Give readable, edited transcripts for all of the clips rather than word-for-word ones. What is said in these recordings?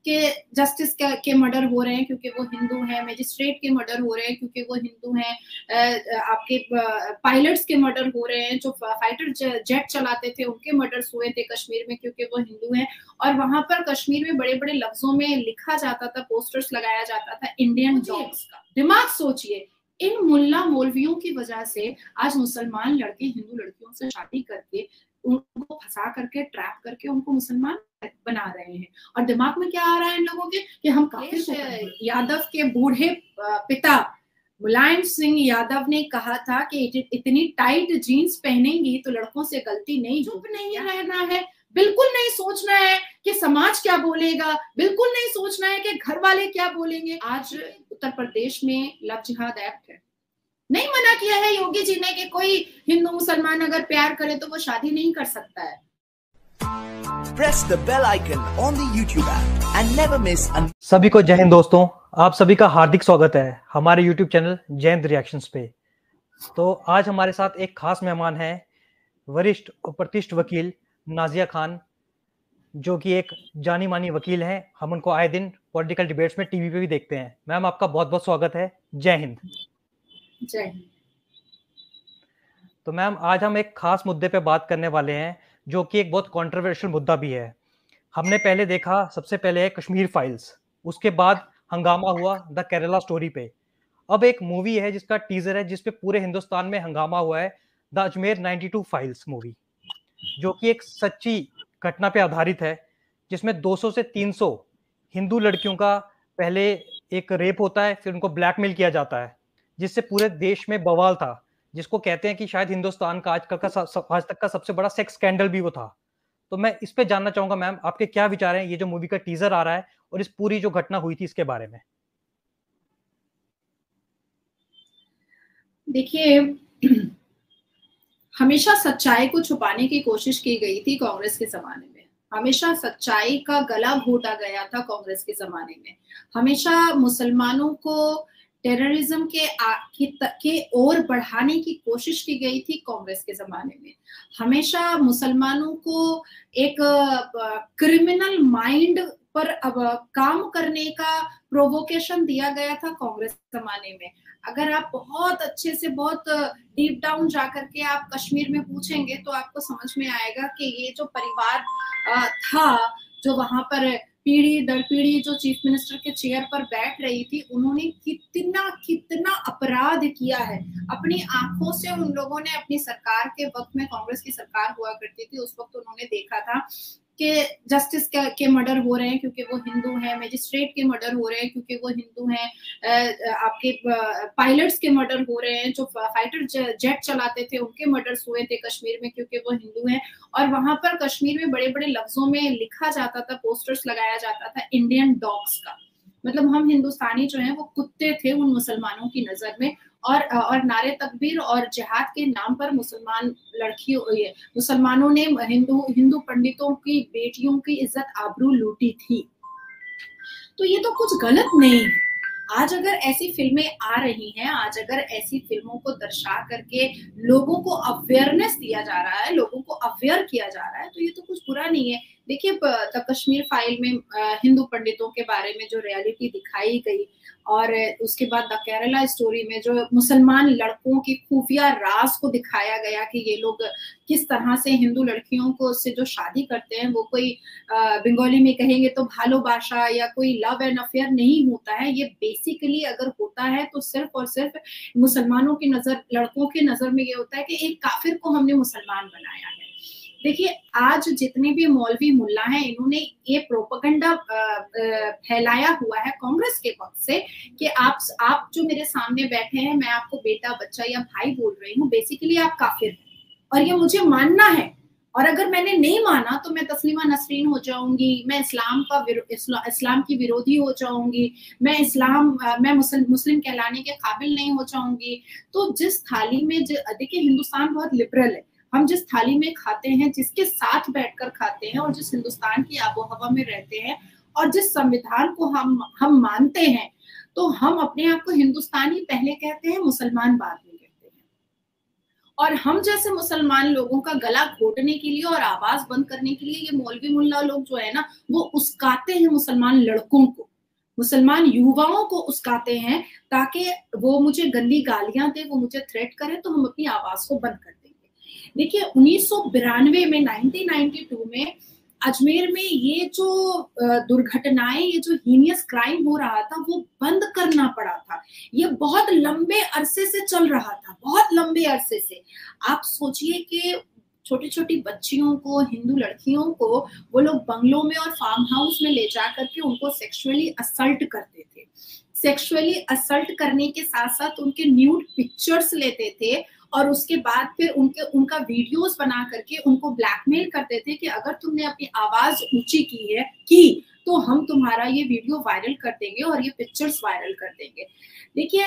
कि जस्टिस के मर्डर हो रहे हैं क्योंकि वो हिंदू हैं, मजिस्ट्रेट के मर्डर हो रहे हैं क्योंकि वो हिंदू हैं, आपके पायलट्स के मर्डर हो रहे हैं, जो फाइटर जेट चलाते थे उनके मर्डर्स हुए थे कश्मीर में क्योंकि वो हिंदू हैं। और वहां पर कश्मीर में बड़े बड़े लफ्जों में लिखा जाता था, पोस्टर्स लगाया जाता था इंडियन डॉग्स का। दिमाग सोचिए, इन मुल्ला मौलवियों की वजह से आज मुसलमान लड़के हिंदू लड़कियों से शादी करके उनको फंसा करके ट्रैप करके उनको मुसलमान बना रहे हैं। और दिमाग में क्या आ रहा है इन लोगों के कि हम काफिर। यादव के बूढ़े पिता मुलायम सिंह यादव ने कहा था कि इतनी टाइट जीन्स पहनेंगी तो लड़कों से गलती नहीं, चुप नहीं रहना है, बिल्कुल नहीं सोचना है कि समाज क्या बोलेगा, बिल्कुल नहीं सोचना है कि घर वाले क्या बोलेंगे। आज उत्तर प्रदेश में लव जिहाद एक्ट है, नहीं मना किया है योगी जी ने कि कोई हिंदू मुसलमान अगर प्यार करे तो वो शादी नहीं कर सकता है। Press the bell icon on the YouTube app and never miss an... सभी को जय हिंद दोस्तों, आप सभी का हार्दिक स्वागत है हमारे YouTube चैनल जय हिंद रिएक्शंस पे। तो आज हमारे साथ एक खास मेहमान है, वरिष्ठ और प्रतिष्ठित वकील नाजिया खान, जो कि एक जानी मानी वकील हैं। हम उनको आए दिन पॉलिटिकल डिबेट्स में टीवी पे भी देखते हैं। मैम, आपका बहुत बहुत स्वागत है। जय हिंद। जय हिंद। तो मैम, आज हम एक खास मुद्दे पे बात करने वाले हैं जो कि एक बहुत कंट्रोवर्शियल मुद्दा भी है। हमने पहले देखा, सबसे पहले है कश्मीर फाइल्स, उसके बाद हंगामा हुआ द केरला स्टोरी पे। अब एक मूवी है जिसका टीजर है जिसपे पूरे हिंदुस्तान में हंगामा हुआ है, द अजमेर 92 फाइल्स मूवी, जो कि एक सच्ची घटना पे आधारित है, जिसमें 200 से 300 हिंदू लड़कियों का पहले एक रेप होता है, फिर उनको ब्लैकमेल किया जाता है, जिससे पूरे देश में बवाल था, जिसको कहते हैं कि शायद हिंदुस्तान का आज तक का सबसे बड़ा सेक्स स्कैंडल भी वो था। तो मैं इस पे जानना चाहूंगा मैम, आपके क्या विचार हैं ये जो मूवी का टीजर आ रहा है और इस पूरी जो घटना हुई थी इसके बारे में। देखिए, हमेशा सच्चाई को छुपाने की कोशिश की गई थी कांग्रेस के जमाने में, हमेशा सच्चाई का गला घोटा गया था कांग्रेस के जमाने में, हमेशा मुसलमानों को टेररिज्म के ओर बढ़ाने की कोशिश की गई थी कांग्रेस के जमाने में, हमेशा मुसलमानों को एक क्रिमिनल माइंड पर अब काम करने का प्रोवोकेशन दिया गया था कांग्रेस जमाने में। अगर आप बहुत अच्छे से बहुत डीप डाउन जाकर के आप कश्मीर में पूछेंगे तो आपको समझ में आएगा कि ये जो परिवार था, जो वहां पर पीढ़ी दर पीढ़ी जो चीफ मिनिस्टर के चेयर पर बैठ रही थी, उन्होंने कितना कितना अपराध किया है। अपनी आंखों से उन लोगों ने अपनी सरकार के वक्त में, कांग्रेस की सरकार हुआ करती थी उस वक्त, उन्होंने देखा था कि जस्टिस के मर्डर हो रहे हैं क्योंकि वो हिंदू हैं, मजिस्ट्रेट के मर्डर हो रहे हैं क्योंकि वो हिंदू हैं, आपके पायलट्स के मर्डर हो रहे हैं, जो फाइटर जेट चलाते थे उनके मर्डर्स हुए थे कश्मीर में क्योंकि वो हिंदू हैं। और वहां पर कश्मीर में बड़े बड़े लफ्जों में लिखा जाता था, पोस्टर्स लगाया जाता था इंडियन डॉग्स का, मतलब हम हिंदुस्तानी जो हैं वो कुत्ते थे उन मुसलमानों की नजर में। और नारे तकबीर और जिहाद के नाम पर मुसलमानों ने हिंदू पंडितों की बेटियों की इज्जत आबरू लूटी थी। तो ये तो कुछ गलत नहीं है। आज अगर ऐसी फिल्में आ रही हैं, आज अगर ऐसी फिल्मों को दर्शा करके लोगों को अवेयरनेस दिया जा रहा है, लोगों को अवेयर किया जा रहा है, तो ये तो कुछ बुरा नहीं है। देखिए, द कश्मीर फाइल में हिंदू पंडितों के बारे में जो रियलिटी दिखाई गई, और उसके बाद द केरला स्टोरी में जो मुसलमान लड़कों की खुफिया राज को दिखाया गया कि ये लोग किस तरह से हिंदू लड़कियों को से जो शादी करते हैं, वो कोई बंगाली में कहेंगे तो भालोबाशा या कोई लव एंड अफेयर नहीं होता है। ये बेसिकली अगर होता है तो सिर्फ और सिर्फ मुसलमानों की नजर, लड़कों की नजर में ये होता है कि एक काफिर को हमने मुसलमान बनाया है। देखिए, आज जितने भी मौलवी मुल्ला हैं, इन्होंने ये प्रोपेगेंडा फैलाया हुआ है कांग्रेस के वक्त से कि आप जो मेरे सामने बैठे हैं, मैं आपको बेटा, बच्चा या भाई बोल रही हूँ, बेसिकली आप काफिर हैं और ये मुझे मानना है। और अगर मैंने नहीं माना तो मैं तस्लीमा नसरीन हो जाऊंगी, मैं इस्लाम की विरोधी हो जाऊंगी, मैं मुस्लिम कहलाने के काबिल नहीं हो जाऊंगी। तो जिस थाली में, देखिए हिंदुस्तान बहुत लिबरल है, हम जिस थाली में खाते हैं, जिसके साथ बैठकर खाते हैं, और जिस हिंदुस्तान की आबो हवा में रहते हैं, और जिस संविधान को हम मानते हैं, तो हम अपने आप को हिंदुस्तानी पहले कहते हैं, मुसलमान बाद में कहते हैं। और हम जैसे मुसलमान लोगों का गला घोटने के लिए और आवाज बंद करने के लिए ये मौलवी मुल्ला लोग जो है ना, वो उस्काते हैं मुसलमान लड़कों को, मुसलमान युवाओं को उस्काते हैं, ताकि वो मुझे गंदी गालियां दे, वो मुझे थ्रेट करे, तो हम अपनी आवाज को बंद कर देंगे। देखिए 1992 में, 1992 में अजमेर में ये जो दुर्घटनाएं, ये जो हीनियस क्राइम हो रहा था, वो बंद करना पड़ा था। ये बहुत लंबे अरसे से चल रहा था, बहुत लंबे अरसे से। आप सोचिए कि छोटी छोटी बच्चियों को, हिंदू लड़कियों को वो लोग बंगलों में और फार्म हाउस में ले जा करके उनको सेक्सुअली असल्ट करते थे। सेक्सुअली असल्ट करने के साथ साथ उनके न्यूड पिक्चर्स लेते थे और उसके बाद फिर उनका वीडियोस बना करके उनको ब्लैकमेल करते थे कि अगर तुमने अपनी आवाज ऊंची की तो हम तुम्हारा ये वीडियो वायरल कर देंगे और ये पिक्चर्स वायरल कर देंगे। देखिए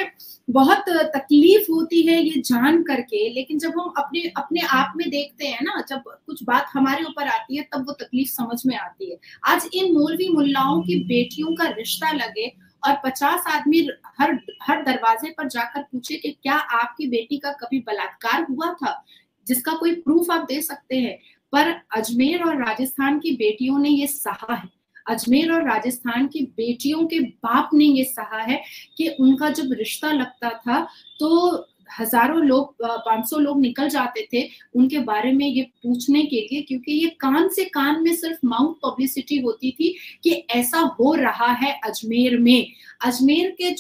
बहुत तकलीफ होती है ये जान करके, लेकिन जब हम अपने आप में देखते हैं ना, जब कुछ बात हमारे ऊपर आती है तब वो तकलीफ समझ में आती है। आज इन मौलवी मुल्लाओं की बेटियों का रिश्ता लगे और 50 आदमी हर दरवाजे पर जाकर पूछे कि क्या आपकी बेटी का कभी बलात्कार हुआ था, जिसका कोई प्रूफ आप दे सकते हैं। पर अजमेर और राजस्थान की बेटियों ने ये सहा है, अजमेर और राजस्थान की बेटियों के बाप ने ये सहा है कि उनका जब रिश्ता लगता था तो हजारों लोग, 500 लोग निकल जाते थे उनके बारे में ये पूछने के लिए, क्योंकि ये कान से कान में सिर्फ माउथ पब्लिसिटी होती थी कि ऐसा हो रहा है अजमेर में। अजमेर के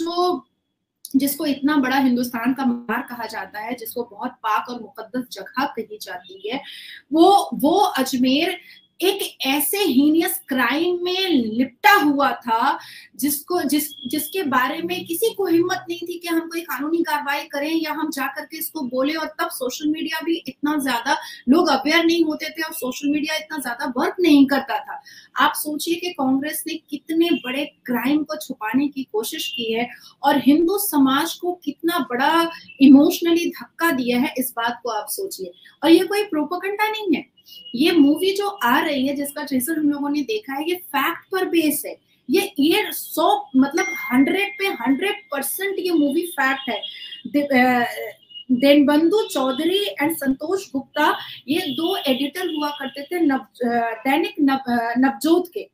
जिसको इतना बड़ा हिंदुस्तान का मजार कहा जाता है, जिसको बहुत पाक और मुकद्दस जगह कही जाती है, वो अजमेर एक ऐसे हीनियस क्राइम में लिपटा हुआ था जिसके बारे में किसी को हिम्मत नहीं थी कि हम कोई कानूनी कार्रवाई करें या हम जाकर के इसको बोले। और तब सोशल मीडिया भी इतना ज्यादा, लोग अवेयर नहीं होते थे और सोशल मीडिया इतना ज्यादा वर्क नहीं करता था। आप सोचिए कि कांग्रेस ने कितने बड़े क्राइम को छुपाने की कोशिश की है और हिंदू समाज को कितना बड़ा इमोशनली धक्का दिया है, इस बात को आप सोचिए। और ये कोई प्रोपेगेंडा नहीं है, ये मूवी जो आ रही है जिसका ट्रेलर हम लोगों ने देखा है, ये फैक्ट पर बेस है। ये 100 मतलब 100 पे 100% ये मूवी फैक्ट है। देनबंधु चौधरी एंड संतोष गुप्ता, ये 2 एडिटर हुआ करते थे दैनिक नवजोत के।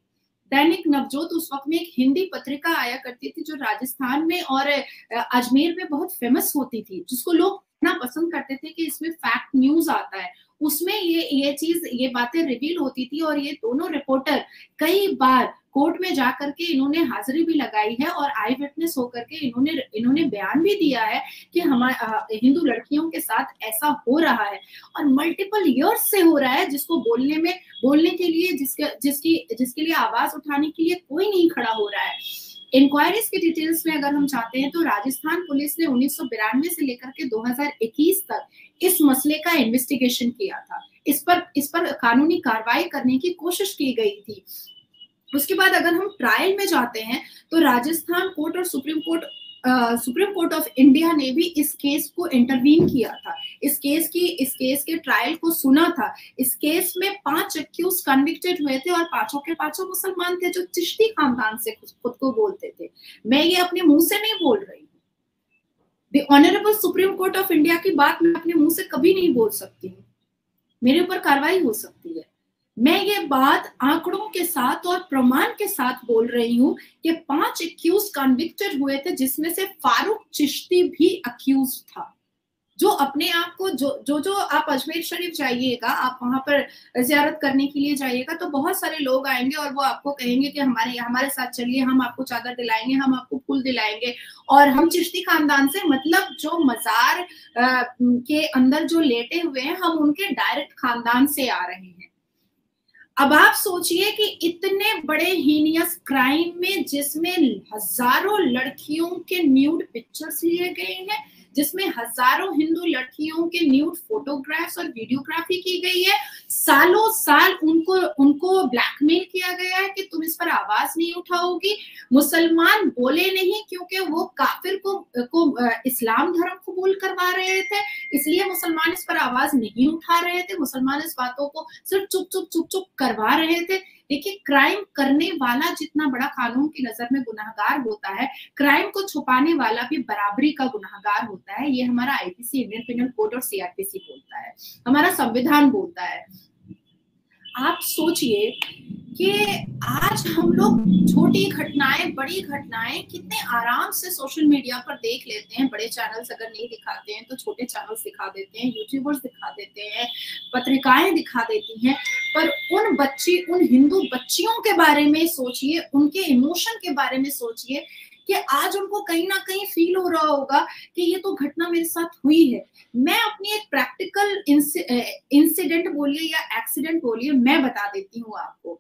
दैनिक नवजोत उस वक्त में एक हिंदी पत्रिका आया करती थी जो राजस्थान में और अजमेर में बहुत फेमस होती थी, जिसको लोग इतना पसंद करते थे कि इसमें फैक्ट न्यूज आता है। उसमें ये बातें रिवील होती थी और ये दोनों रिपोर्टर कई बार कोर्ट में जाकर के इन्होंने हाजिरी भी लगाई है और आई विटनेस होकर के इन्होंने बयान भी दिया है कि हमारे हिंदू लड़कियों के साथ ऐसा हो रहा है और मल्टीपल ईयर्स से हो रहा है, जिसको बोलने के लिए जिसके लिए आवाज उठाने के लिए कोई नहीं खड़ा हो रहा है। इंक्वायरीज की डिटेल्स में अगर हम चाहते हैं तो राजस्थान पुलिस ने 1992 से लेकर के 2021 तक इस मसले का इन्वेस्टिगेशन किया था। इस पर कानूनी कार्रवाई करने की कोशिश की गई थी। उसके बाद अगर हम ट्रायल में जाते हैं तो राजस्थान कोर्ट और सुप्रीम कोर्ट ऑफ इंडिया ने भी इस केस को इंटरवीन किया था। इस केस के ट्रायल को सुना था। इस केस में 5 एक्यूज कन्विक्टेड हुए थे और पांचों के पांचों मुसलमान थे जो चिश्ती खानदान से खुद को बोलते थे। मैं ये अपने मुंह से नहीं बोल रही हूँ, the honourable supreme court of India की बात मैं अपने मुंह से कभी नहीं बोल सकती हूँ, मेरे ऊपर कार्रवाई हो सकती है। मैं ये बात आंकड़ों के साथ और प्रमाण के साथ बोल रही हूँ कि 5 एक्यूज कन्विक्टेड हुए थे, जिसमें से फारूक चिश्ती भी अक्यूज था, जो अपने आप को जो आप अजमेर शरीफ जाइएगा, आप वहां पर जियारत करने के लिए जाइएगा तो बहुत सारे लोग आएंगे और वो आपको कहेंगे कि हमारे साथ चलिए, हम आपको चादर दिलाएंगे, हम आपको फूल दिलाएंगे और हम चिश्ती खानदान से, मतलब जो मजार के अंदर जो लेटे हुए हैं, हम उनके डायरेक्ट खानदान से आ रहे हैं। अब आप सोचिए कि इतने बड़े हीनियस क्राइम में, जिसमें हजारों लड़कियों के न्यूड पिक्चर्स लिए गए हैं, जिसमें हजारों हिंदू लड़कियों के न्यूड फोटोग्राफ्स और वीडियोग्राफी की गई है, सालों साल उनको ब्लैकमेल किया गया है कि तुम इस पर आवाज नहीं उठाओगी। मुसलमान बोले नहीं क्योंकि वो काफिर को इस्लाम धर्म कबूल करवा रहे थे, इसलिए मुसलमान इस पर आवाज नहीं उठा रहे थे। मुसलमान इस बातों को सिर्फ चुप चुप करवा रहे थे। देखिए, क्राइम करने वाला जितना बड़ा कानून की नजर में गुनहगार होता है, क्राइम को छुपाने वाला भी बराबरी का गुनहगार होता है। ये हमारा आईपीसी, इंडियन पिनल कोड और सीआरपीसी बोलता है, हमारा संविधान बोलता है। आप सोचिए कि आज हम लोग छोटी घटनाएं, बड़ी घटनाएं कितने आराम से सोशल मीडिया पर देख लेते हैं। बड़े चैनल्स अगर नहीं दिखाते हैं तो छोटे चैनल्स दिखा देते हैं, यूट्यूबर्स दिखा देते हैं, पत्रिकाएं दिखा देती हैं। पर उन हिंदू बच्चियों के बारे में सोचिए, उनके इमोशन के बारे में सोचिए कि आज उनको कहीं ना कहीं फील हो रहा होगा कि ये तो घटना मेरे साथ हुई है। मैं अपनी एक प्रैक्टिकल इंसिडेंट बोलिए या एक्सीडेंट बोलिए, मैं बता देती हूँ आपको।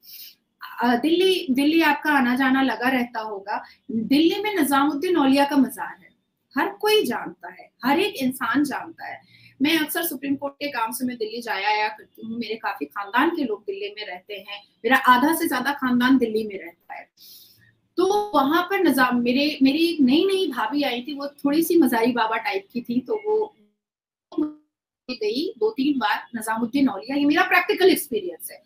दिल्ली आपका आना जाना लगा रहता होगा। दिल्ली में निजामुद्दीन औलिया का मजार है, हर कोई जानता है, हर एक इंसान जानता है। मैं अक्सर सुप्रीम कोर्ट के काम से मैं दिल्ली जाया आया करती हूँ। मेरे काफी खानदान के लोग दिल्ली में रहते हैं, मेरा आधा से ज्यादा खानदान दिल्ली में रहता है। तो वहां पर मेरी नई भाभी आई थी, वो थोड़ी सी मजारी बाबा टाइप की थी, तो वो गई 2-3 बार निजामुद्दीन औलिया। ये मेरा प्रैक्टिकल एक्सपीरियंस है।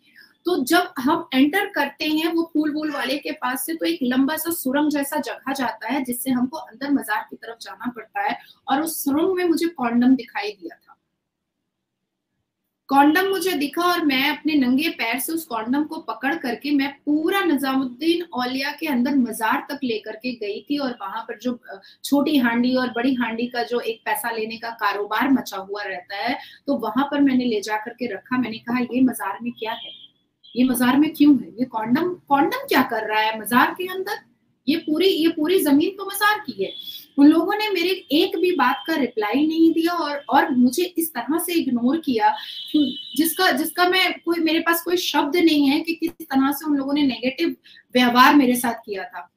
तो जब हम एंटर करते हैं वो फूल वूल वाले के पास से, तो एक लंबा सा सुरंग जैसा जगह जाता है जिससे हमको अंदर मजार की तरफ जाना पड़ता है। और उस सुरंग में मुझे कॉन्डम दिखाई दिया था। कॉन्डम मुझे दिखा और मैं अपने नंगे पैर से उस कॉन्डम को पकड़ करके मैं पूरा निजामुद्दीन औलिया के अंदर मजार तक लेकर के गई थी। और वहां पर जो छोटी हांडी और बड़ी हांडी का जो एक पैसा लेने का कारोबार मचा हुआ रहता है, तो वहां पर मैंने ले जाकर के रखा। मैंने कहा ये मजार में क्या है, ये मजार में क्यों है, ये कॉन्डम क्या कर रहा है मजार के अंदर, ये पूरी जमीन तो मजार की है। उन लोगों ने मेरे एक भी बात का रिप्लाई नहीं दिया और मुझे इस तरह से इग्नोर किया जिसका मेरे पास कोई शब्द नहीं है कि किस तरह से उन लोगों ने नेगेटिव व्यवहार मेरे साथ किया था।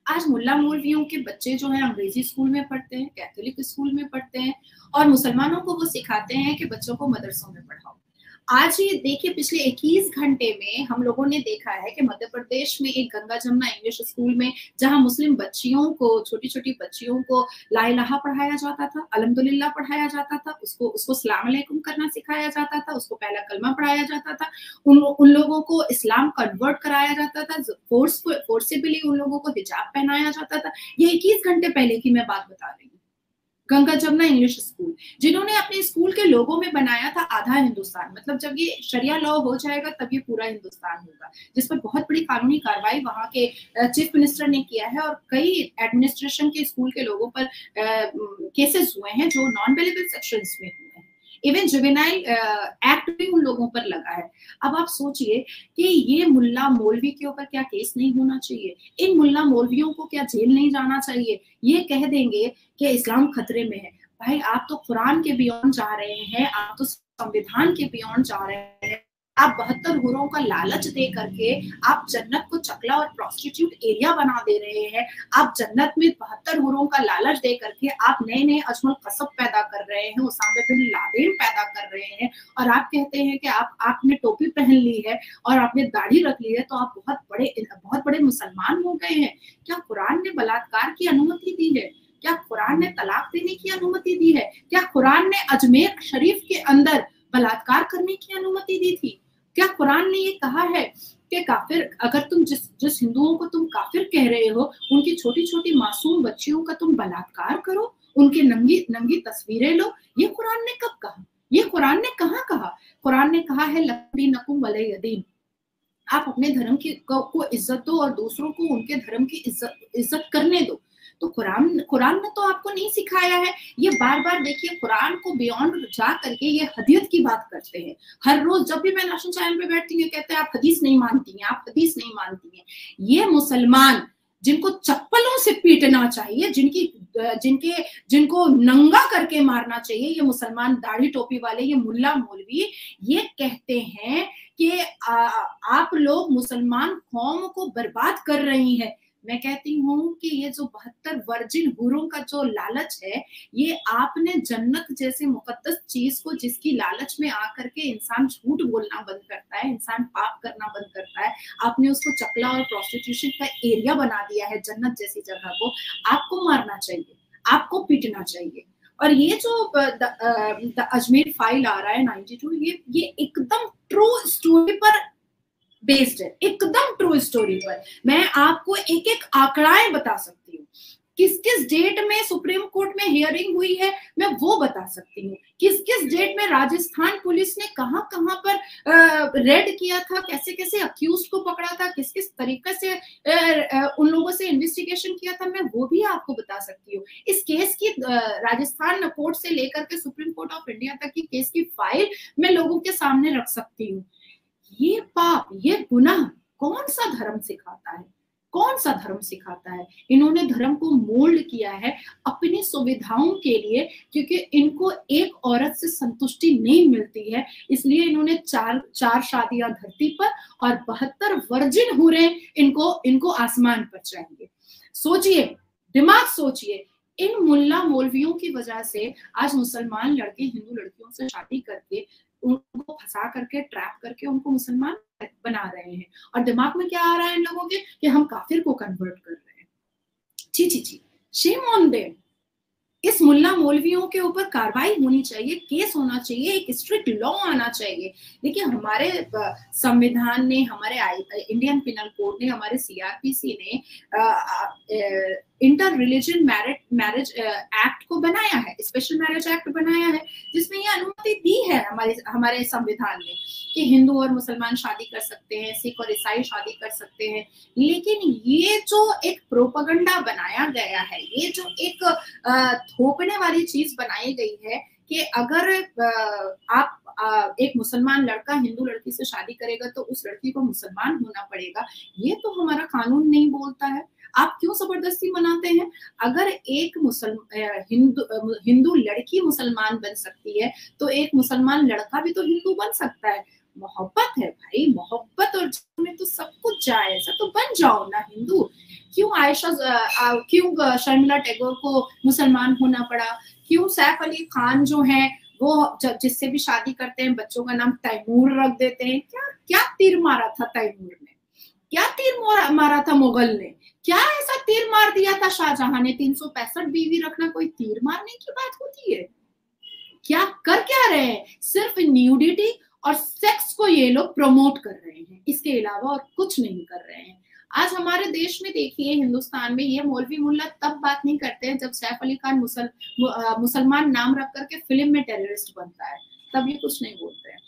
आज मुल्ला मौलवियों के बच्चे जो है अंग्रेजी स्कूल में पढ़ते हैं, कैथोलिक स्कूल में पढ़ते हैं, और मुसलमानों को वो सिखाते हैं कि बच्चों को मदरसों में पढ़ाओ। आज ही देखिए, पिछले 21 घंटे में हम लोगों ने देखा है कि मध्य प्रदेश में एक गंगा जमुना इंग्लिश स्कूल में, जहां मुस्लिम बच्चियों को, छोटी छोटी बच्चियों को ला इलाहा पढ़ाया जाता था, अल्हम्दुलिल्लाह पढ़ाया जाता था, उसको सलाम अलैकुम करना सिखाया जाता था, उसको पहला कलमा पढ़ाया जाता था, उन लोगों को इस्लाम कन्वर्ट कराया जाता था, फोर्सिबली उन लोगों को हिजाब पहनाया जाता था। ये 21 घंटे पहले की मैं बात बता रही हूँ। गंगा जमुना इंग्लिश स्कूल, जिन्होंने अपने स्कूल के लोगों में बनाया था आधा हिंदुस्तान, मतलब जब ये शरिया लॉ हो जाएगा तब ये पूरा हिंदुस्तान होगा, जिस पर बहुत बड़ी कानूनी कार्रवाई वहां के चीफ मिनिस्टर ने किया है। और कई एडमिनिस्ट्रेशन के स्कूल के लोगों पर केसेस हुए हैं जो नॉन बेलेबल सेक्शंस में हुए हैं। इवन जुवेनाइल एक्ट भी उन लोगों पर लगा है। अब आप सोचिए कि ये मुल्ला मौलवी के ऊपर क्या केस नहीं होना चाहिए, इन मुल्ला मौलवियों को क्या जेल नहीं जाना चाहिए। ये कह देंगे कि इस्लाम खतरे में है। भाई, आप तो कुरान के बियॉन्ड जा रहे हैं, आप तो संविधान के बियॉन्ड जा रहे हैं। आप 72 हुरों का लालच दे करके आप जन्नत को चकला और प्रोस्टिट्यूट एरिया बना दे रहे हैं। आप जन्नत में 72 हुरों का लालच दे करके आप नए अजमल कसब पैदा कर रहे हैं, उसामा बिन लादेन पैदा कर रहे हैं। और आप कहते हैं कि आपने टोपी पहन ली है और आपने दाढ़ी रख ली है तो आप बहुत बड़े मुसलमान हो गए हैं। क्या कुरान ने बलात्कार की अनुमति दी है? क्या कुरान ने तलाक देने की अनुमति दी है? क्या कुरान ने अजमेर शरीफ के अंदर बलात्कार करने की अनुमति दी थी? क्या कुरान ने ये कहा है कि काफिर, अगर तुम जिस हिंदुओं को तुम काफिर कह रहे हो, उनकी छोटी छोटी मासूम बच्चियों का तुम बलात्कार करो, उनके नंगी तस्वीरें लो? ये कुरान ने कब कहा? ये कुरान ने कहाँ कहा? कुरान ने कहा है लकुम वलियदीन, आप अपने धर्म को इज्जत दो और दूसरों को उनके धर्म की इज्जत करने दो। तो कुरान ने तो आपको नहीं सिखाया है। ये बार बार देखिए, कुरान को बियॉन्ड जा करके ये हदीयत की बात करते हैं। हर रोज जब भी मैं नेशनल चैनल पे बैठती हूँ कहते हैं आप हदीस नहीं मानती हैं, आप हदीस नहीं मानती हैं। ये मुसलमान जिनको चप्पलों से पीटना चाहिए, जिनको नंगा करके मारना चाहिए, ये मुसलमान दाढ़ी टोपी वाले, ये मुल्ला मौलवी, ये कहते हैं कि आप लोग मुसलमान कौम को बर्बाद कर रही हैं। मैं कहती हूँ कि ये जो 72 वर्जिन हुरों का जो लालच है, ये आपने जन्नत जैसे मुकद्दस चीज को, जिसकी लालच में आकर के इंसान झूठ बोलना बंद करता है, इंसान पाप करना बंद करता है, आपने उसको चकला और प्रोस्टिट्यूशन का एरिया बना दिया है, जन्नत जैसी जगह को। आपको मारना चाहिए, आपको पीटना चाहिए। और ये जो द अजमेर फाइल आ रहा है 92, ये एकदम ट्रू स्टोरी पर बेस्ड है, एकदम ट्रू स्टोरी पर। मैं आपको एक एक आंकड़ाएं बता सकती हूँ, किस किस डेट में सुप्रीम कोर्ट में हियरिंग हुई है मैं वो बता सकती हूँ, किस किस डेट में राजस्थान पुलिस ने कहां कहां पर रेड किया था, कैसे कैसे अक्यूज को पकड़ा था, किस किस तरीके से उन लोगों से इन्वेस्टिगेशन किया था, मैं वो भी आपको बता सकती हूँ। इस केस की राजस्थान कोर्ट से लेकर के सुप्रीम कोर्ट ऑफ इंडिया तक की केस की फाइल मैं लोगों के सामने रख सकती हूँ। ये पाप, ये गुनाह कौन सा धर्म सिखाता है, कौन सा धर्म सिखाता है? इन्होंने धर्म को मोल्ड किया है अपनी सुविधाओं के लिए, क्योंकि इनको एक औरत से संतुष्टि नहीं मिलती है, इसलिए इन्होंने चार शादियां धरती पर और 72 वर्जिन हूरे इनको आसमान पर चाहिए। सोचिए, दिमाग सोचिए, इन मुल्ला मौलवियों की वजह से आज मुसलमान लड़के हिंदू लड़कियों से शादी करके उनको फंसा करके, ट्रैप करके उनको मुसलमान बना रहे हैं, और दिमाग में क्या आ रहा है इन लोगों के कि हम काफिर को कन्वर्ट कर रहे हैं। छी छी छी, शेम ऑन देम। इस मुल्ला मौलवियों के ऊपर कार्रवाई होनी चाहिए, केस होना चाहिए, एक स्ट्रिक्ट लॉ आना चाहिए। देखिए, हमारे संविधान ने, हमारे इंडियन पिनल कोड ने, हमारे सीआरपीसी ने इंटर रिलीजन मैरिज एक्ट को बनाया है, स्पेशल मैरिज एक्ट बनाया है, जिसमें ये अनुमति दी है हमारे संविधान ने कि हिंदू और मुसलमान शादी कर सकते हैं, सिख और ईसाई शादी कर सकते हैं। लेकिन ये जो एक प्रोपेगेंडा बनाया गया है, ये जो एक थोपने वाली चीज बनाई गई है कि अगर आप एक मुसलमान लड़का हिंदू लड़की से शादी करेगा तो उस लड़की को मुसलमान होना पड़ेगा, ये तो हमारा कानून नहीं बोलता है। आप क्यों जबरदस्ती मनाते हैं? अगर एक हिंदू लड़की मुसलमान बन सकती है तो एक मुसलमान लड़का भी तो हिंदू बन सकता है। मोहब्बत है भाई, मोहब्बत और में तो सब कुछ जायज है, तो बन जाओ ना हिंदू। क्यों शर्मिला टैगोर को मुसलमान होना पड़ा? क्यों सैफ अली खान जो है वो जिससे भी शादी करते हैं बच्चों का नाम तैमूर रख देते हैं? क्या तीर मारा था तैमूर ने? क्या तीर मारा था मुगल ने? क्या ऐसा तीर मार दिया था शाहजहां ने? 365 बीवी रखना कोई तीर मारने की बात होती है? क्या रहे हैं? सिर्फ न्यूडिटी और सेक्स को ये लोग प्रमोट कर रहे हैं, इसके अलावा और कुछ नहीं कर रहे हैं। आज हमारे देश में देखिए, हिंदुस्तान में ये मौलवी मुल्ला तब बात नहीं करते हैं जब सैफ अली खान मुसलमान नाम रख करके फिल्म में टेररिस्ट बनता है, तब ये कुछ नहीं बोलते हैं।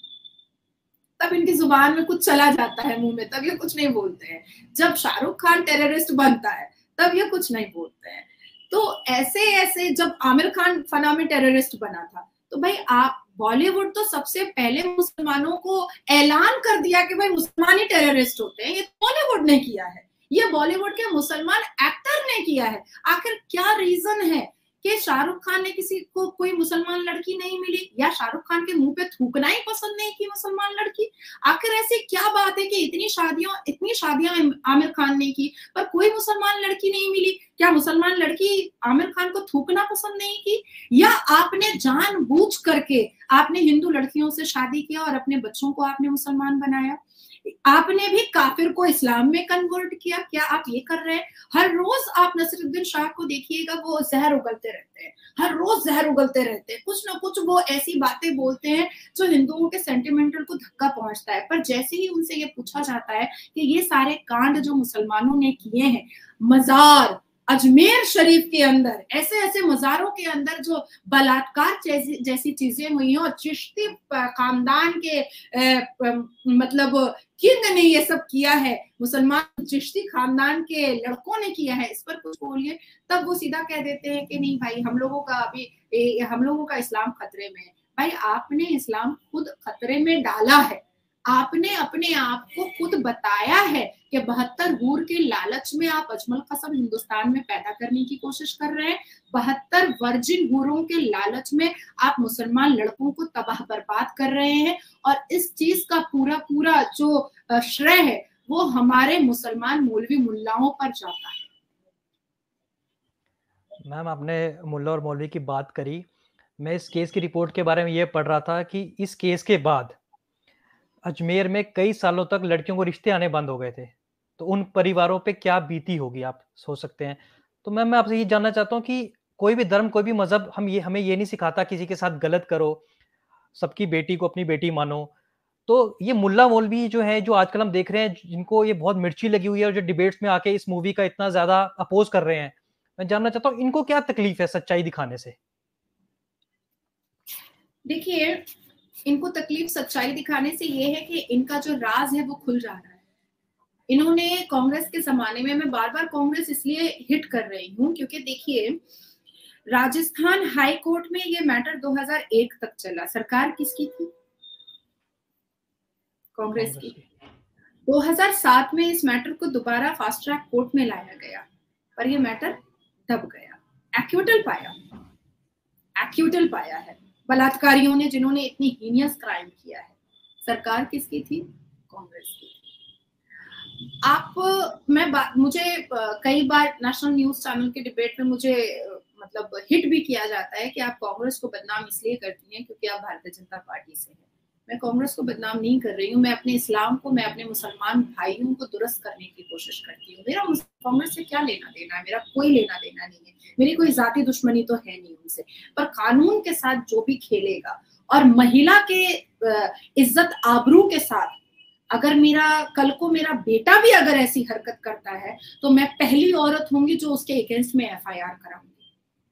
तब इनकी जुबान में कुछ चला जाता है मुंह में, तब ये कुछ नहीं बोलते हैं। जब शाहरुख खान टेररिस्ट बनता है तब ये कुछ नहीं बोलते हैं। तो ऐसे जब आमिर खान फना में टेररिस्ट बना था, तो भाई आप बॉलीवुड तो सबसे पहले मुसलमानों को ऐलान कर दिया कि भाई मुसलमान ही टेररिस्ट होते हैं। ये बॉलीवुड ने किया है, ये बॉलीवुड के मुसलमान एक्टर ने किया है। आखिर क्या रीजन है कि शाहरुख खान ने किसी को कोई मुसलमान लड़की नहीं मिली, या शाहरुख खान के मुंह पे थूकना ही पसंद नहीं की मुसलमान लड़की? आखिर ऐसी क्या बात है कि इतनी शादियां आमिर खान ने की पर कोई मुसलमान लड़की नहीं मिली? क्या मुसलमान लड़की आमिर खान को थूकना पसंद नहीं की, या आपने जानबूझ करके आपने हिंदू लड़कियों से शादी किया और अपने बच्चों को आपने मुसलमान बनाया? आपने भी काफिर को इस्लाम में कन्वर्ट किया। क्या आप ये कर रहे हैं? हर रोज आप नसीरुद्दीन शाह को देखिएगा, वो जहर उगलते रहते हैं, हर रोज जहर उगलते रहते हैं, कुछ ना कुछ वो ऐसी बातें बोलते हैं जो हिंदुओं के सेंटिमेंटल को धक्का पहुंचता है। पर जैसे ही उनसे ये पूछा जाता है कि ये सारे कांड जो मुसलमानों ने किए हैं, मजार अजमेर शरीफ के अंदर, ऐसे मजारों के अंदर जो बलात्कार जैसी चीजें हुई हैं, और चिश्ती खानदान के मतलब किंग ने ये सब किया है, मुसलमान चिश्ती खानदान के लड़कों ने किया है, इस पर कुछ बोलिए। तब वो सीधा कह देते हैं कि नहीं भाई, हम लोगों का इस्लाम खतरे में है। भाई आपने इस्लाम खुद खतरे में डाला है, आपने अपने आप को खुद बताया है कि 72 हूर के लालच में आप अजमल कसम हिंदुस्तान में पैदा करने की कोशिश कर रहे हैं। 72 वर्जिन हूरों के लालच में आप मुसलमान लड़कों को तबाह बर्बाद कर रहे हैं, और इस चीज का पूरा जो श्रेय है वो हमारे मुसलमान मौलवी मुल्लाओं पर जाता है। मैम, आपने मुल्ला और मौलवी की बात करी। मैं इस केस की रिपोर्ट के बारे में ये पढ़ रहा था कि इस केस के बाद अजमेर में कई सालों तक लड़कियों को रिश्ते आने बंद हो गए थे, तो उन परिवारों पे क्या बीती होगी आप सोच सकते हैं। तो मैं आपसे ये जानना चाहता हूँ कि कोई भी धर्म, कोई भी मजहब हमें ये नहीं सिखाता किसी के साथ गलत करो, सबकी बेटी को अपनी बेटी मानो। तो ये मुल्ला मौलवी जो है, जो आजकल हम देख रहे हैं, जिनको ये बहुत मिर्ची लगी हुई है और जो डिबेट्स में आके इस मूवी का इतना ज्यादा अपोज कर रहे हैं, मैं जानना चाहता हूँ इनको क्या तकलीफ है सच्चाई दिखाने से? देखिए, इनको तकलीफ सच्चाई दिखाने से ये है कि इनका जो राज है वो खुल जा रहा है। इन्होंने कांग्रेस के जमाने में, मैं बार बार कांग्रेस इसलिए हिट कर रही हूँ क्योंकि देखिए, राजस्थान हाई कोर्ट में ये मैटर 2001 तक चला। सरकार किसकी थी? कांग्रेस की। 2007 में इस मैटर को दोबारा फास्ट ट्रैक कोर्ट में लाया गया, पर ये मैटर दब गया। एक्यूटल पाया है बलात्कारियों ने, जिन्होंने इतनी हीनियस क्राइम किया है। सरकार किसकी थी? कांग्रेस की। मुझे कई बार नेशनल न्यूज चैनल के डिबेट में मुझे मतलब हिट भी किया जाता है कि आप कांग्रेस को बदनाम इसलिए करती हैं क्योंकि आप भारतीय जनता पार्टी से हैं। मैं कांग्रेस को बदनाम नहीं कर रही हूँ, मैं अपने इस्लाम को, मैं अपने मुसलमान भाइयों को दुरुस्त करने की कोशिश करती हूँ। मेरा कांग्रेस से क्या लेना देना है? मेरा कोई लेना देना नहीं है, मेरी कोई जाती दुश्मनी तो है नहीं उनसे। पर कानून के साथ जो भी खेलेगा और महिला के इज्जत आबरू के साथ, अगर कल को मेरा बेटा भी अगर ऐसी हरकत करता है तो मैं पहली औरत होंगी जो उसके अगेंस्ट में एफआईआर कराऊंगी।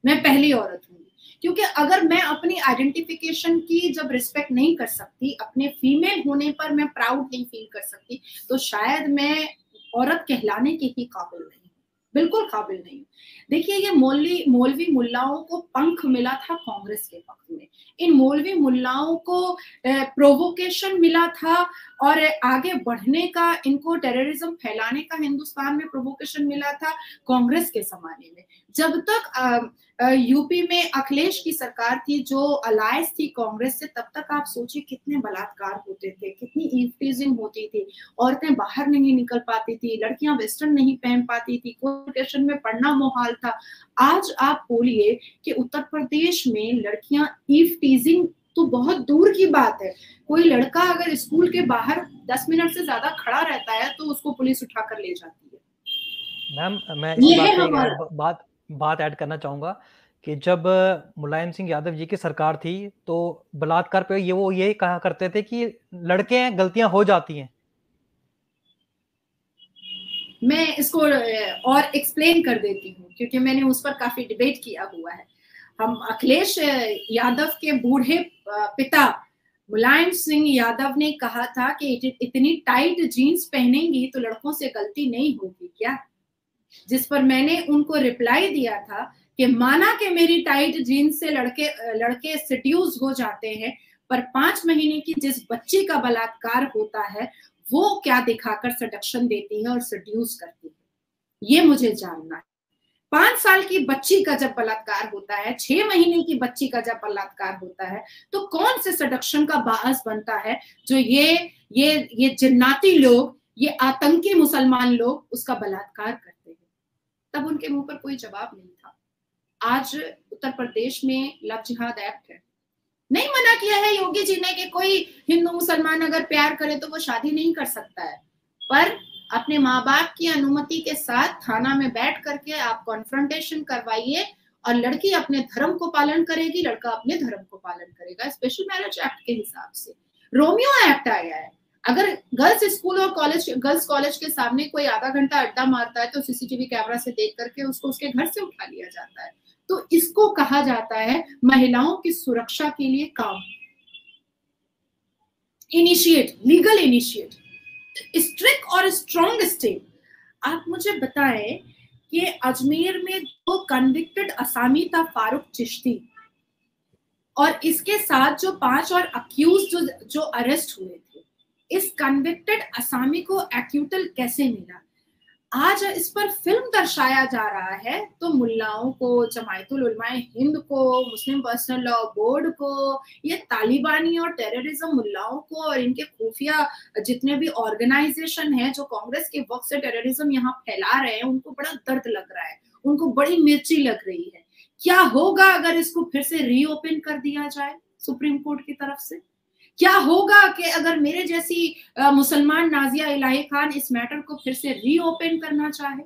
मैं पहली औरत होंगी, क्योंकि अगर मैं अपनी आइडेंटिफिकेशन की जब रिस्पेक्ट नहीं कर सकती, अपने फीमेल होने पर मैं प्राउड नहीं फील कर सकती, तो शायद मैं औरत कहलाने के ही काबिल नहीं, बिल्कुल काबिल नहीं। देखिए, ये मौलवी मुल्लाओं को पंख मिला था कांग्रेस के वक्त में। इन मौलवी मुल्लाओं को प्रोवोकेशन मिला था और आगे बढ़ने का, इनको टेररिज्म फैलाने का हिंदुस्तान में प्रोवोकेशन मिला था कांग्रेस के जमाने में। जब तक यूपी में अखिलेश की सरकार थी, जो अलायंस थी कांग्रेस से, तब तक आप सोचिए कितने बलात्कार होते थे, कितनी ईव टीजिंग होती थी, औरतें बाहर नहीं निकल पाती थी, लड़कियां वेस्टर्न नहीं पहन पाती थी, एजुकेशन में पढ़ना मुहाल था। आज आप बोलिए कि उत्तर प्रदेश में लड़कियां, ईव टीजिंग तो बहुत दूर की बात है, कोई लड़का अगर स्कूल के बाहर 10 मिनट से ज्यादा खड़ा रहता है तो उसको पुलिस उठाकर ले जाती है। मैम, मैं इस बात ऐड करना चाहूंगा कि जब मुलायम सिंह यादव जी की सरकार थी तो बलात्कार पे वो यही कहा करते थे कि लड़के हैं, गलतियां हो जाती हैं। मैं इसको और एक्सप्लेन कर देती हूँ क्योंकि मैंने उस पर काफी डिबेट किया हुआ है। हम अखिलेश यादव के बूढ़े पिता मुलायम सिंह यादव ने कहा था कि इतनी टाइट जीन्स पहनेंगी तो लड़कों से गलती नहीं होगी क्या? जिस पर मैंने उनको रिप्लाई दिया था कि माना कि मेरी टाइट जीन्स से लड़के सेड्यूस हो जाते हैं, पर 5 महीने की जिस बच्ची का बलात्कार होता है वो क्या दिखाकर सडक्शन देती है और सेड्यूस करती है, ये मुझे जानना है। 5 साल की बच्ची का जब बलात्कार होता है, 6 महीने की बच्ची का जब बलात्कार होता है, तो कौन से सडक्शन का बाअस बनता है जो ये जिन्नाती लोग, ये आतंकी मुसलमान लोग उसका बलात्कार करते हैं? तब उनके मुंह पर कोई जवाब नहीं था। आज उत्तर प्रदेश में लव जिहाद एक्ट है, नहीं मना किया है योगी जी ने कि कोई हिंदू मुसलमान अगर प्यार करे तो वो शादी नहीं कर सकता है, पर अपने माँ बाप की अनुमति के साथ थाना में बैठ करके आप कॉन्फ्रंटेशन करवाइए और लड़की अपने धर्म को पालन करेगी, लड़का अपने धर्म को पालन करेगा। स्पेशल मैरिज एक्ट के हिसाब से रोमियो एक्ट आया है। अगर गर्ल्स स्कूल और गर्ल्स कॉलेज के सामने कोई आधा घंटा अड्डा मारता है तो सीसीटीवी कैमरा से देख करके उसको उसके घर से उठा लिया जाता है। तो इसको कहा जाता है महिलाओं की सुरक्षा के लिए काम। लीगल इनिशिएट, स्ट्रिक्ट और स्ट्रॉन्ग स्टेप। आप मुझे बताएं कि अजमेर में जो कन्विक्टेड असामी था फारूक चिश्ती, और इसके साथ जो 5 और अक्यूज जो अरेस्ट हुए थे, इस कन्विक्टेड असामी को एक्यूटल कैसे मिला? आज इस पर फिल्म दर्शाया जा रहा है तो मुल्लाओं को, जमायतुल उलमाए हिंद को, मुस्लिम पर्सनल लॉ बोर्ड को, ये तालिबानी और टेररिज्म मुल्लाओं को और इनके खुफिया जितने भी ऑर्गेनाइजेशन हैं जो कांग्रेस के वक्त से टेररिज्म यहाँ फैला रहे हैं, उनको बड़ा दर्द लग रहा है, उनको बड़ी मिर्ची लग रही है। क्या होगा अगर इसको फिर से रीओपन कर दिया जाए सुप्रीम कोर्ट की तरफ से? क्या होगा कि अगर मेरे जैसी मुसलमान नाजिया इलाही खान इस मैटर को फिर से रीओपन करना चाहे?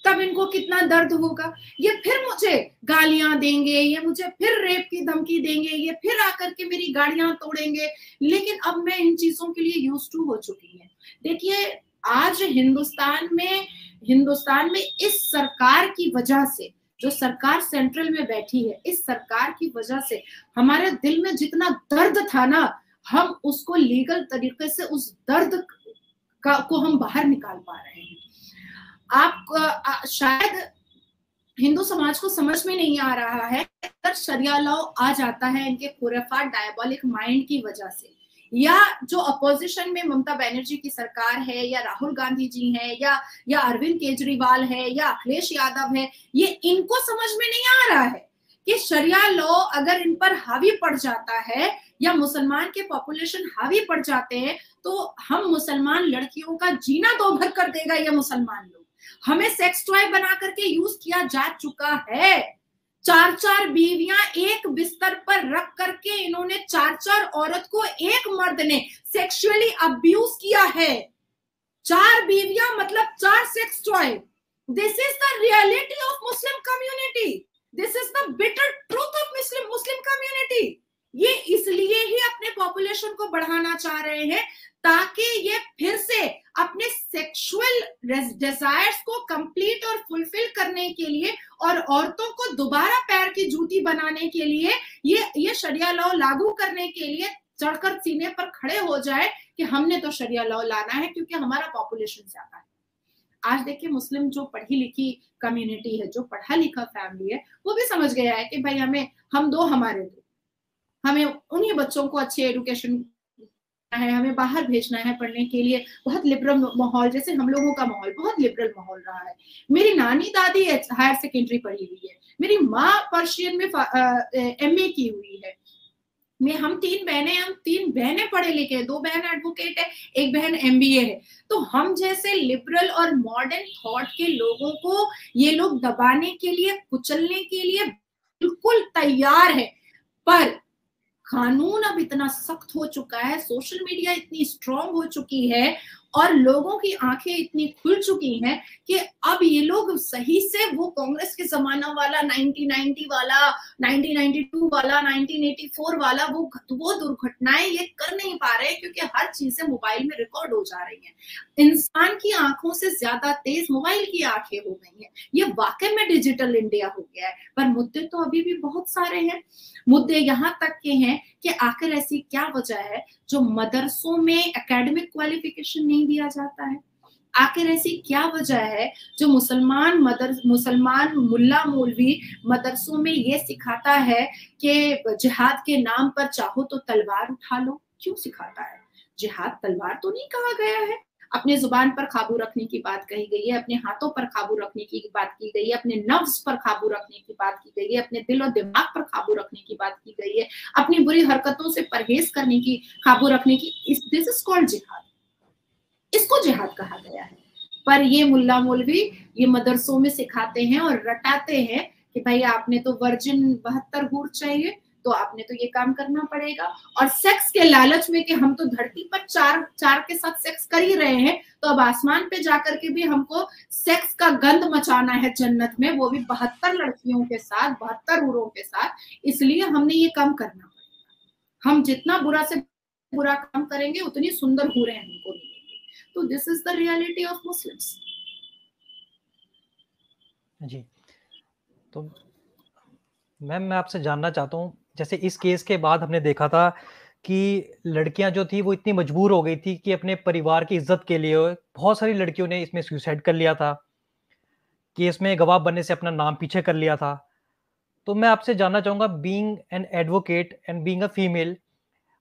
तब इनको कितना दर्द होगा। ये फिर मुझे गालियां देंगे, ये मुझे फिर रेप की धमकी देंगे, ये फिर आकर के मेरी गाड़ियां तोड़ेंगे, लेकिन अब मैं इन चीजों के लिए यूज टू हो चुकी है। देखिए आज हिंदुस्तान में इस सरकार की वजह से, जो सरकार सेंट्रल में बैठी है, इस सरकार की वजह से हमारे दिल में जितना दर्द था ना, हम उसको लीगल तरीके से उस दर्द को हम बाहर निकाल पा रहे हैं। आप शायद हिंदू समाज को समझ में नहीं आ रहा है, अगर शरिया लॉ आ जाता है इनके खुराफात डायबोलिक माइंड की वजह से, या जो अपोजिशन में ममता बनर्जी की सरकार है, या राहुल गांधी जी हैं, या अरविंद केजरीवाल है, या अखिलेश यादव है, ये इनको समझ में नहीं आ रहा है कि शरिया लॉ अगर इन पर हावी पड़ जाता है या मुसलमान के पॉपुलेशन हावी पड़ जाते हैं, तो हम मुसलमान लड़कियों का जीना दोभर कर देगा। ये मुसलमान लोग, हमें सेक्स टॉय बना करके यूज किया जा चुका है। 4-4 बीवियां एक बिस्तर पर रख करके इन्होंने 4-4 औरत को एक मर्द ने सेक्सुअली अब्यूज किया है। 4 बीवियां मतलब 4 sex toy. This is the reality of Muslim community, this is the bitter truth of Muslim community. ये इसलिए ही अपने पॉपुलेशन को बढ़ाना चाह रहे हैं ताकि ये फिर से अपने सेक्सुअल डिजायर्स को कंप्लीट और फुलफिल करने के लिए और औरतों को दोबारा पैर की जूती बनाने के लिए ये शरिया लॉ लागू करने के लिए चढ़कर सीने पर खड़े हो जाए कि हमने तो शरिया लॉ लाना है क्योंकि हमारा पॉपुलेशन ज्यादा है। आज देखिए मुस्लिम जो पढ़ी लिखी कम्युनिटी है, जो पढ़ा लिखा फैमिली है, वो भी समझ गया है कि भाई हमें उन्हीं बच्चों को अच्छी एजुकेशन है, हमें बाहर भेजना है पढ़ने के लिए। बहुत लिबरल माहौल, जैसे हम लोगों का माहौल बहुत लिबरल माहौल रहा है। मेरी नानी दादी हायर सेकेंडरी पढ़ी हुई है, मेरी माँ पर्शियन में MA की हुई है। हम 3 बहनें पढ़े लिखे, 2 बहन एडवोकेट है, 1 बहन MBA है। तो हम जैसे लिबरल और मॉडर्न थॉट के लोगों को ये लोग दबाने के लिए, कुचलने के लिए बिल्कुल तैयार है। पर कानून अब इतना सख्त हो चुका है, सोशल मीडिया इतनी स्ट्रांग हो चुकी है और लोगों की आंखें इतनी खुल चुकी हैं कि अब ये लोग सही से वो कांग्रेस के जमाना वाला, 1990 वाला, 1992 वाला, 1984 वाला वो दुर्घटनाएं ये कर नहीं पा रहे, क्योंकि हर चीजें मोबाइल में रिकॉर्ड हो जा रही हैं। इंसान की आंखों से ज्यादा तेज मोबाइल की आंखें हो गई हैं। ये वाकई में डिजिटल इंडिया हो गया है। पर मुद्दे तो अभी भी बहुत सारे हैं। मुद्दे यहाँ तक के हैं कि आखिर ऐसी क्या वजह है जो मदरसों में एकेडमिक क्वालिफिकेशन नहीं दिया जाता है? आखिर ऐसी क्या वजह है जो मुसलमान मुल्ला मौलवी मदरसों में ये सिखाता है कि जिहाद के नाम पर चाहो तो तलवार उठा लो? क्यों सिखाता है? जिहाद तलवार तो नहीं कहा गया है। अपने जुबान पर काबू रखने की बात कही गई है, अपने हाथों पर काबू रखने की बात की गई है, अपने नफ्स पर काबू रखने की बात की गई है, अपने दिल और दिमाग पर काबू रखने की बात की गई है, अपनी बुरी हरकतों से परहेज करने की, काबू रखने की। दिस इज कॉल्ड जिहाद, इसको जिहाद कहा गया है। पर ये मुल्ला मौलवी ये मदरसों में सिखाते हैं और रटाते हैं कि भाई आपने तो वर्जिन 72 हूर चाहिए तो आपने तो ये काम करना पड़ेगा, और सेक्स के लालच में कि हम तो धरती पर चार के साथ सेक्स कर ही रहे हैं, तो अब आसमान पे जाकर के भी हमको सेक्स का गंद मचाना है जन्नत में, वो भी 72 लड़कियों के साथ, 72 हूरों के साथ। इसलिए हमने ये काम करना पड़ेगा। हम जितना बुरा से बुरा काम करेंगे उतनी सुंदर हूरें हमको मिलेंगी। तो this is the reality of Muslims. जी, तो मैम मैं आपसे जानना चाहता हूँ, जैसे इस केस के बाद हमने देखा था कि लड़कियां जो थी वो इतनी मजबूर हो गई थी कि अपने परिवार की इज्जत के लिए बहुत सारी लड़कियों ने इसमें सुसाइड कर लिया था, केस में गवाह बनने से अपना नाम पीछे कर लिया था। तो मैं आपसे जानना चाहूंगा, being an advocate and being a female,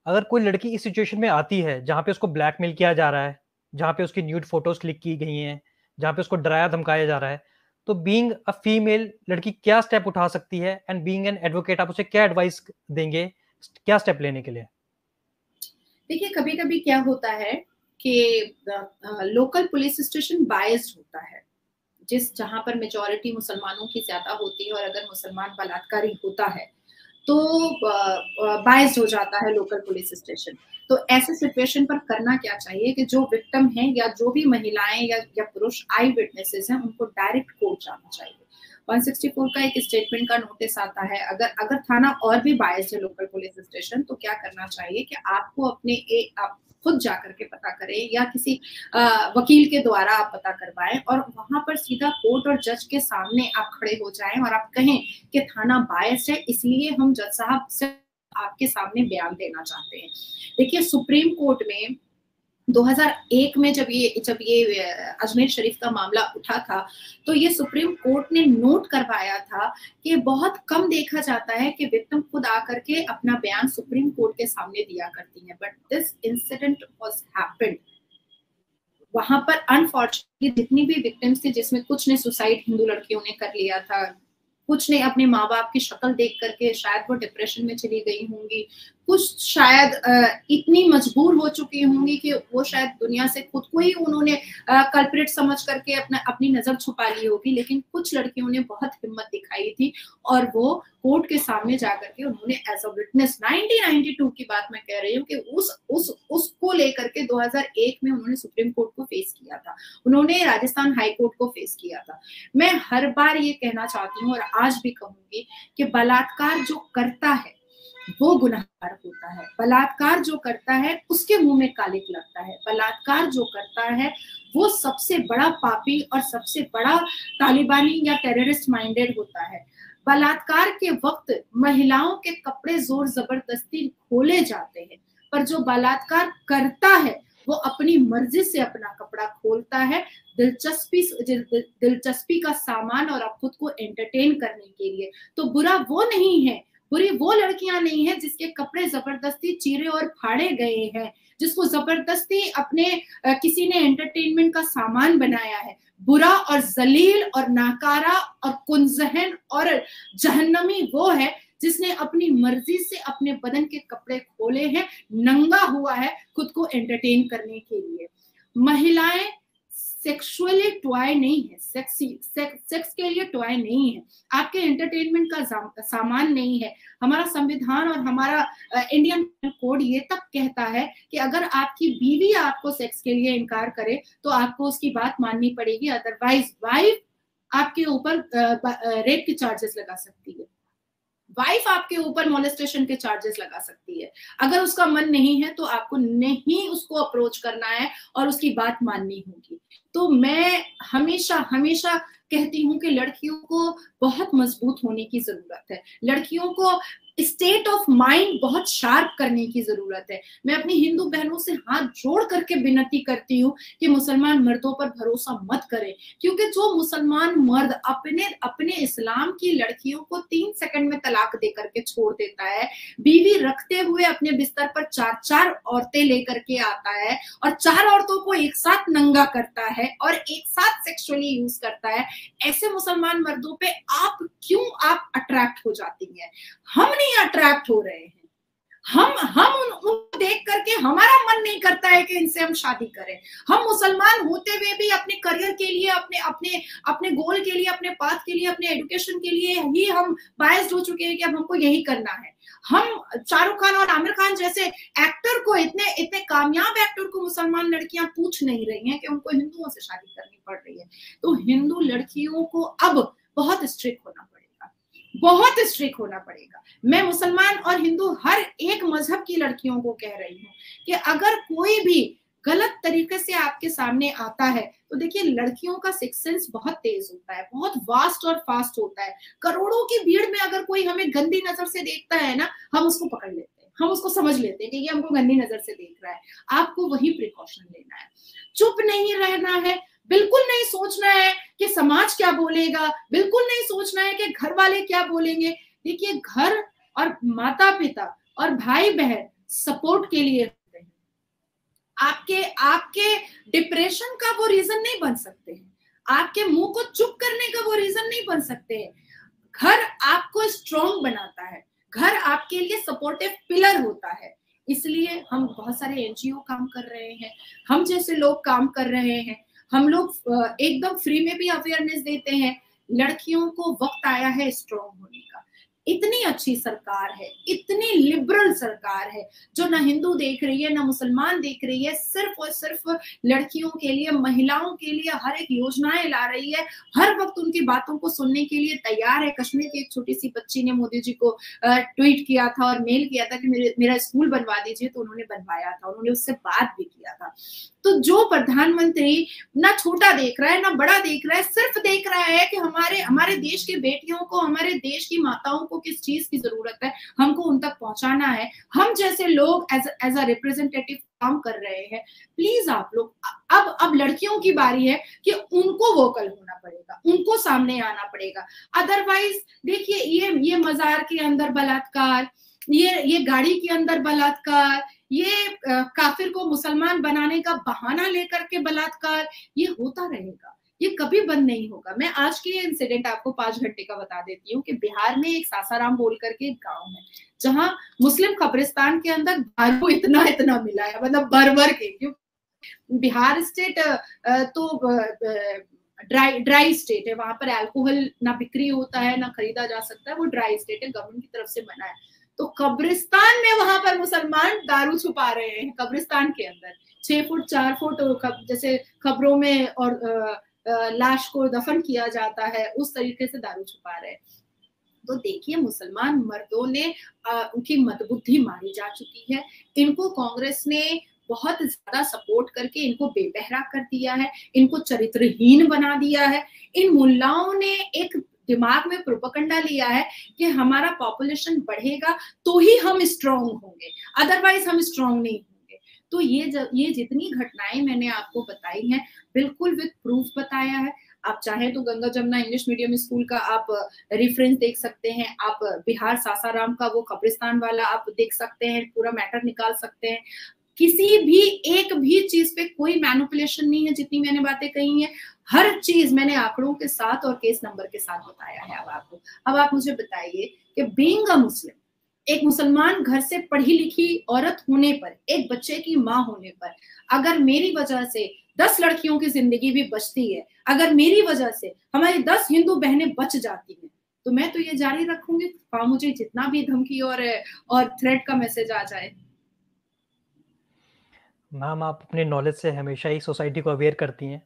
अगर कोई लड़की इस सिचुएशन में आती है जहाँ पे उसको ब्लैकमेल किया जा रहा है, जहाँ पे उसकी न्यूड फोटोज क्लिक की गई हैं, जहाँ पे उसको डराया धमकाया जा रहा है, तो बीइंग अ फीमेल लड़की क्या स्टेप उठा सकती है? एंड बीइंग एन एडवोकेट आप उसे क्या एडवाइस देंगे, क्या स्टेप लेने के लिए? देखिए कभी कभी क्या होता है कि लोकल पुलिस स्टेशन बायस्ड होता है, जहां पर मेजॉरिटी मुसलमानों की ज्यादा होती है, और अगर मुसलमान बलात्कारी होता है तो बायस्ड हो जाता है लोकल पुलिस स्टेशन। तो ऐसे सिचुएशन पर करना क्या चाहिए कि जो विक्टिम है या जो भी महिलाएं या पुरुष आई विटनेसेस हैं उनको डायरेक्ट कोर्ट जाना चाहिए। 164 का एक स्टेटमेंट का नोटिस आता है, अगर थाना और भी बायस्ड है लोकल पुलिस स्टेशन, तो क्या करना चाहिए कि आपको आप खुद जाकर के पता करें या किसी वकील के द्वारा आप पता करवाएं और वहां पर सीधा कोर्ट और जज के सामने आप खड़े हो जाएं और आप कहें कि थाना बायस्ड है, इसलिए हम जज साहब से आपके सामने बयान देना चाहते हैं। देखिए, सुप्रीम कोर्ट में 2001 में जब ये अजमेर शरीफ का मामला उठा था, तो ये सुप्रीम कोर्ट ने नोट करवाया था कि बहुत कम देखा जाता है कि विक्टिम खुद आकर के अपना बयान सुप्रीम कोर्ट के सामने दिया करती है, but this incident was happened. वहां पर अनफॉर्चुनेटली जितनी भी विक्टिम्स थी, जिसमें कुछ ने सुसाइड हिंदू लड़कियों ने कर लिया था, कुछ ने अपने माँ बाप की शक्ल देख करके शायद वो डिप्रेशन में चली गई होंगी, कुछ शायद इतनी मजबूर हो चुकी होंगी कि वो शायद दुनिया से खुद को ही उन्होंने कल्प्रिट समझ करके अपनी नजर छुपा ली होगी, लेकिन कुछ लड़कियों ने बहुत हिम्मत दिखाई थी और वो कोर्ट के सामने जाकर के उन्होंने एज अ विटनेस 1992 की बात मैं कह रही हूँ कि उसको लेकर के 2001 में उन्होंने सुप्रीम कोर्ट को फेस किया था, उन्होंने राजस्थान हाई कोर्ट को फेस किया था। मैं हर बार ये कहना चाहती हूँ और आज भी कहूंगी कि बलात्कार जो करता है वो गुनहगार होता है, बलात्कार जो करता है उसके मुंह में कालिक लगता है, बलात्कार जो करता है वो सबसे बड़ा पापी और सबसे बड़ा तालिबानी या टेररिस्ट माइंडेड होता है। बलात्कार के वक्त महिलाओं के कपड़े जोर जबरदस्ती खोले जाते हैं, पर जो बलात्कार करता है वो अपनी मर्जी से अपना कपड़ा खोलता है, दिलचस्पी का सामान और खुद को एंटरटेन करने के लिए। तो बुरा वो नहीं है, बुरी वो लड़कियां नहीं है जिसके कपड़े जबरदस्ती चीरे और फाड़े गए हैं, जिसको जबरदस्ती अपने किसी ने एंटरटेनमेंट का सामान बनाया है। बुरा और जलील और नाकारा और कुंजहन और जहन्नमी वो है जिसने अपनी मर्जी से अपने बदन के कपड़े खोले हैं, नंगा हुआ है खुद को एंटरटेन करने के लिए। महिलाएं सेक्सुअली टॉय नहीं है, सेक्स के लिए टॉय नहीं है, आपके एंटरटेनमेंट का सामान नहीं है। हमारा संविधान और हमारा इंडियन कोड ये तक कहता है कि अगर आपकी बीवी आपको सेक्स के लिए इनकार करे तो आपको उसकी बात माननी पड़ेगी, अदरवाइज वाइफ आपके ऊपर रेप के चार्जेस लगा सकती है, वाइफ आपके ऊपर मोलेस्टेशन के चार्जेस लगा सकती है। अगर उसका मन नहीं है तो आपको नहीं उसको अप्रोच करना है और उसकी बात माननी होगी। तो मैं हमेशा कहती हूँ कि लड़कियों को बहुत मजबूत होने की जरूरत है, लड़कियों को स्टेट ऑफ माइंड बहुत शार्प करने की जरूरत है। मैं अपनी हिंदू बहनों से हाथ जोड़ करके विनती करती हूँ कि मुसलमान मर्दों पर भरोसा मत करें, क्योंकि जो मुसलमान मर्द अपने इस्लाम की लड़कियों को 3 सेकंड में तलाक दे करके छोड़ देता है, बीवी रखते हुए अपने बिस्तर पर 4 औरतें लेकर के आता है और 4 औरतों को एक साथ नंगा करता है और एक साथ सेक्सुअली यूज करता है, ऐसे मुसलमान मर्दों पे आप क्यों अट्रैक्ट हो जाती हैं? हम नहीं अट्रैक्ट हो रहे हैं, हम उनको देख करके हमारा मन नहीं करता है कि इनसे हम शादी करें। हम मुसलमान होते हुए भी अपने करियर के लिए, अपने गोल के लिए, अपने पाथ के लिए, अपने एजुकेशन के लिए ही हम बायस्ड हो चुके हैं कि अब हमको यही करना है। हम शाहरुख खान और आमिर खान जैसे एक्टर को, इतने कामयाब एक्टर को मुसलमान लड़कियां पूछ नहीं रही हैं कि उनको हिंदुओं से शादी करनी पड़ रही है। तो हिंदू लड़कियों को अब बहुत स्ट्रिक्ट होना पड़ेगा, बहुत स्ट्रिक्ट होना पड़ेगा। मैं मुसलमान और हिंदू हर एक मजहब की लड़कियों को कह रही हूँ कि अगर कोई भी गलत तरीके से आपके सामने आता है तो देखिए, लड़कियों का सिक्स सेंस बहुत तेज होता है, बहुत वास्ट और फास्ट होता है। करोड़ों की भीड़ में अगर कोई हमें गंदी नजर से देखता है ना, हम उसको पकड़ लेते हैं, हम उसको समझ लेते हैं कि ये हमको गंदी नजर से देख रहा है। आपको वही प्रिकॉशन लेना है, चुप नहीं रहना है, बिल्कुल नहीं सोचना है कि समाज क्या बोलेगा, बिल्कुल नहीं सोचना है कि घर वाले क्या बोलेंगे। देखिए, घर और माता पिता और भाई बहन सपोर्ट के लिए होते हैं, आपके डिप्रेशन का वो रीजन नहीं बन सकते हैं, आपके मुंह को चुप करने का वो रीजन नहीं बन सकते हैं। घर आपको स्ट्रॉन्ग बनाता है, घर आपके लिए सपोर्टिव पिलर होता है। इसलिए हम बहुत सारे एनजीओ काम कर रहे हैं, हम जैसे लोग काम कर रहे हैं, हम लोग एकदम फ्री में भी अवेयरनेस देते हैं। लड़कियों को वक्त आया है स्ट्रॉन्ग होने का। इतनी अच्छी सरकार है, इतनी लिबरल सरकार है, जो ना हिंदू देख रही है ना मुसलमान देख रही है, सिर्फ और सिर्फ लड़कियों के लिए, महिलाओं के लिए हर एक योजनाएं ला रही है, हर वक्त उनकी बातों को सुनने के लिए तैयार है। कश्मीर की एक छोटी सी बच्ची ने मोदी जी को ट्वीट किया था और मेल किया था कि मेरा स्कूल बनवा दीजिए, तो उन्होंने बनवाया था, उन्होंने उससे बात भी किया था। तो जो प्रधानमंत्री ना छोटा देख रहा है ना बड़ा देख रहा है, सिर्फ देख रहा है कि हमारे देश की बेटियों को, हमारे देश की माताओं को किस चीज की जरूरत है, हमको उन तक पहुंचाना है। हम जैसे लोग एज अ रिप्रेजेंटेटिव काम कर रहे हैं। प्लीज आप लोग, अब लड़कियों की बारी है कि उनको वोकल होना पड़ेगा, उनको सामने आना पड़ेगा। अदरवाइज देखिए, ये मजार के अंदर बलात्कार, ये गाड़ी के अंदर बलात्कार, ये काफिर को मुसलमान बनाने का बहाना लेकर के बलात्कार, ये होता रहेगा, ये कभी बंद नहीं होगा। मैं आज के इंसिडेंट आपको 5 घंटे का बता देती हूँ कि बिहार में एक सासाराम बोल करके एक गांव है, जहां मुस्लिम कब्रिस्तान के अंदर दारू इतना मिला है, मतलब भर के, क्योंकि बिहार स्टेट तो ड्राई स्टेट है, वहां पर अल्कोहल ना बिक्री होता है ना खरीदा जा सकता है, वो ड्राई स्टेट है, गवर्नमेंट की तरफ से मना है। तो कब्रिस्तान में वहां पर मुसलमान दारू छुपा रहे हैं, कब्रिस्तान के अंदर 6 फुट 4 फुट, जैसे खबरों में और लाश को दफन किया जाता है उस तरीके से दारू छुपा रहे हैं। तो देखिए, मुसलमान मर्दों ने उनकी मतबुद्धि मारी जा चुकी है। इनको कांग्रेस ने बहुत ज्यादा सपोर्ट करके इनको बेबहरा कर दिया है, इनको चरित्रहीन बना दिया है। इन मुल्लाओं ने एक दिमाग में प्रोपेगेंडा लिया है कि हमारा पॉपुलेशन बढ़ेगा तो ही हम स्ट्रांग होंगे, अदरवाइज हम स्ट्रांग नहीं होंगे। तो ये जितनी घटनाएं मैंने आपको बताई हैं, बिल्कुल विद प्रूफ बताया है। आप चाहे तो Ganga Jamuna English medium school का आप रेफरेंस देख सकते हैं, आप बिहार सासाराम का वो कब्रिस्तान वाला आप देख सकते हैं, पूरा मैटर निकाल सकते हैं। किसी भी एक भी चीज पे कोई मैनिपुलेशन नहीं है, जितनी मैंने बातें कही हैं, हर चीज मैंने आंकड़ों के साथ और केस नंबर के साथ बताया है। अब आप मुझे बताइए कि बीइंग अ मुस्लिम, एक मुसलमान घर से पढ़ी लिखी औरत होने पर, एक बच्चे की माँ होने पर, अगर मेरी वजह से 10 लड़कियों की जिंदगी भी बचती है, अगर मेरी वजह से हमारी 10 हिंदू बहनें बच जाती हैं, तो मैं तो ये जारी रखूंगी, मुझे जितना भी धमकी और थ्रेट का मैसेज आ जाए। मैम, आप अपने नॉलेज से हमेशा ही सोसाइटी को अवेयर करती हैं,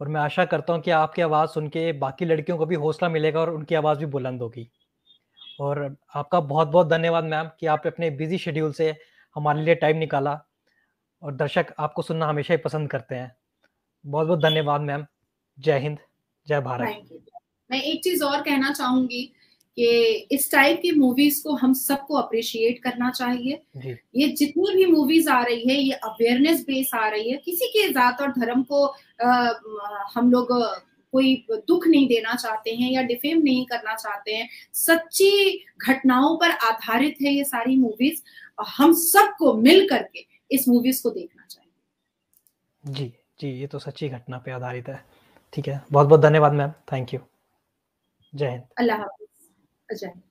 और मैं आशा करता हूँ कि आपकी आवाज़ सुन के बाकी लड़कियों को भी हौसला मिलेगा और उनकी आवाज़ भी बुलंद होगी। और आपका बहुत-बहुत धन्यवाद मैम कि आपने अपने बिजी शेड्यूल से हमारे लिए टाइम निकाला, और दर्शक आपको सुनना हमेशा ही पसंद करते हैं। बहुत-बहुत धन्यवाद मैम। जय हिंद, जय भारत। Thank you. मैं एक चीज और कहना चाहूंगी कि इस टाइप की मूवीज को हम सबको अप्रिशिएट करना चाहिए। ये जितनी भी मूवीज आ रही है, ये अवेयरनेस बेस आ रही है, किसी के जात और धर्म को हम लोग कोई दुख नहीं देना चाहते हैं या डिफेम नहीं करना चाहते हैं। सच्ची घटनाओं पर आधारित है ये सारी मूवीज, हम सबको मिल करके इस मूवीज को देखना चाहिए। जी जी, ये तो सच्ची घटना पे आधारित है। ठीक है, बहुत बहुत धन्यवाद मैम। Thank you. जय हिंद। अल्लाह हाफिज। जय हिंद।